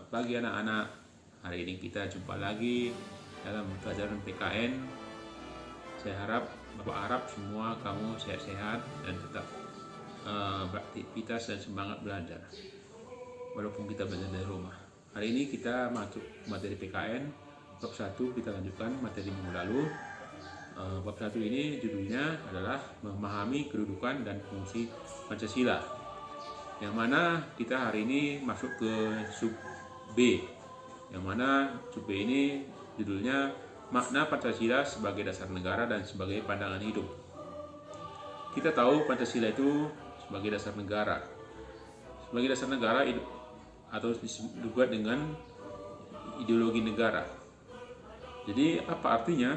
Selamat pagi anak-anak. Hari ini kita jumpa lagi dalam pelajaran PKN. Saya harap, Bapak harap semua kamu sehat-sehat dan tetap beraktivitas dan semangat belajar walaupun kita belajar dari rumah. Hari ini kita masuk materi PKN bab 1, kita lanjutkan materi minggu lalu. Bab 1 ini judulnya adalah memahami kedudukan dan fungsi Pancasila, yang mana kita hari ini masuk ke sub B, yang mana sub B ini judulnya makna Pancasila sebagai dasar negara dan sebagai pandangan hidup. Kita tahu Pancasila itu sebagai dasar negara. Sebagai dasar negara atau disebut juga dengan ideologi negara. Jadi apa artinya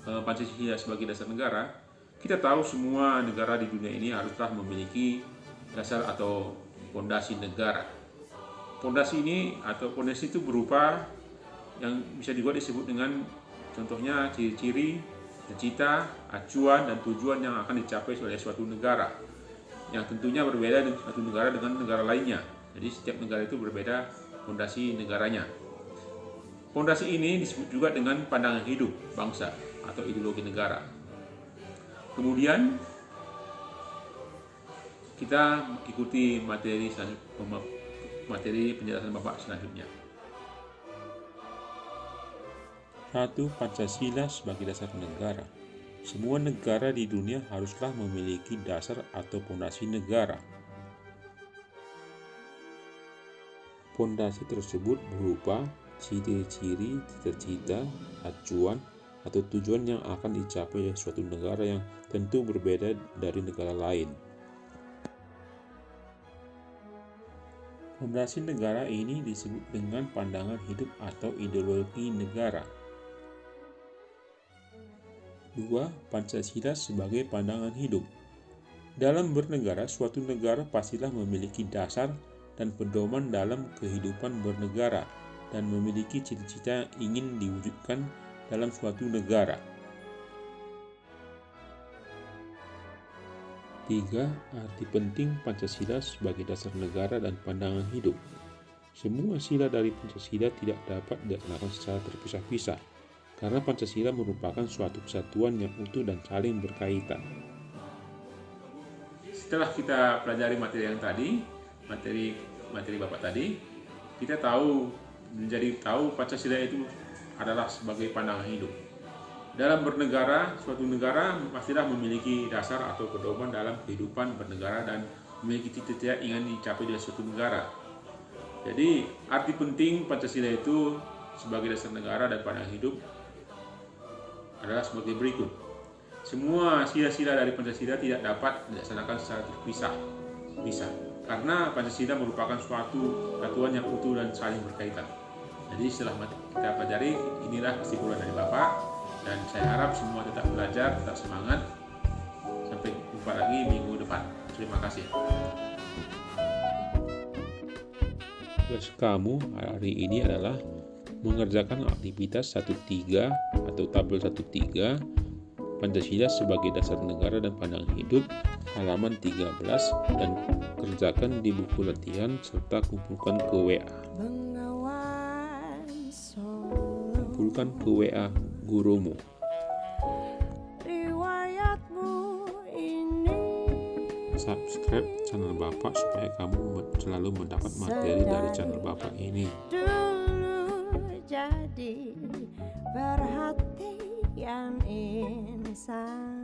Pancasila sebagai dasar negara? Kita tahu semua negara di dunia ini haruslah memiliki dasar atau fondasi negara. Fondasi ini atau fondasi itu berupa yang bisa juga disebut dengan contohnya ciri-ciri, cita, acuan, dan tujuan yang akan dicapai oleh suatu negara, yang tentunya berbeda dengan suatu negara dengan negara lainnya. Jadi setiap negara itu berbeda fondasi negaranya. Fondasi ini disebut juga dengan pandangan hidup bangsa atau ideologi negara. Kemudian kita ikuti materi penjelasan Bapak selanjutnya. 1. Pancasila sebagai dasar negara. Semua negara di dunia haruslah memiliki dasar atau fondasi negara. Fondasi tersebut berupa ciri-ciri, cita-cita, acuan, atau tujuan yang akan dicapai oleh suatu negara yang tentu berbeda dari negara lain. Fondasi negara ini disebut dengan pandangan hidup atau ideologi negara. 2. Pancasila sebagai pandangan hidup. Dalam bernegara, suatu negara pastilah memiliki dasar dan pedoman dalam kehidupan bernegara dan memiliki cita-cita yang ingin diwujudkan dalam suatu negara. 3. Arti penting Pancasila sebagai dasar negara dan pandangan hidup. Semua sila dari Pancasila tidak dapat dilaksanakan secara terpisah-pisah, karena Pancasila merupakan suatu kesatuan yang utuh dan saling berkaitan. Setelah kita pelajari materi yang tadi, materi Bapak tadi, kita menjadi tahu Pancasila itu adalah sebagai pandangan hidup. Dalam bernegara, suatu negara pastilah memiliki dasar atau pedoman dalam kehidupan bernegara dan memiliki cita-cita yang ingin dicapai dari suatu negara. Jadi, arti penting Pancasila itu sebagai dasar negara dan pandangan hidup adalah sebagai berikut. Semua sila-sila dari Pancasila tidak dapat dilaksanakan secara terpisah, karena Pancasila merupakan suatu kesatuan yang utuh dan saling berkaitan. Jadi setelah kita pelajari, inilah kesimpulan dari Bapak. Dan saya harap semua tetap belajar, tetap semangat. Sampai jumpa lagi minggu depan. Terima kasih. Tugas kamu hari ini adalah mengerjakan aktivitas 1.3 atau tabel 1.3 Pancasila sebagai dasar negara dan pandangan hidup, halaman 13, dan kerjakan di buku latihan serta kumpulkan ke WA. Kumpulkan ke WA gurumu. Subscribe channel Bapak supaya kamu selalu mendapat materi dari channel Bapak ini. Dulu jadi perhatian insan.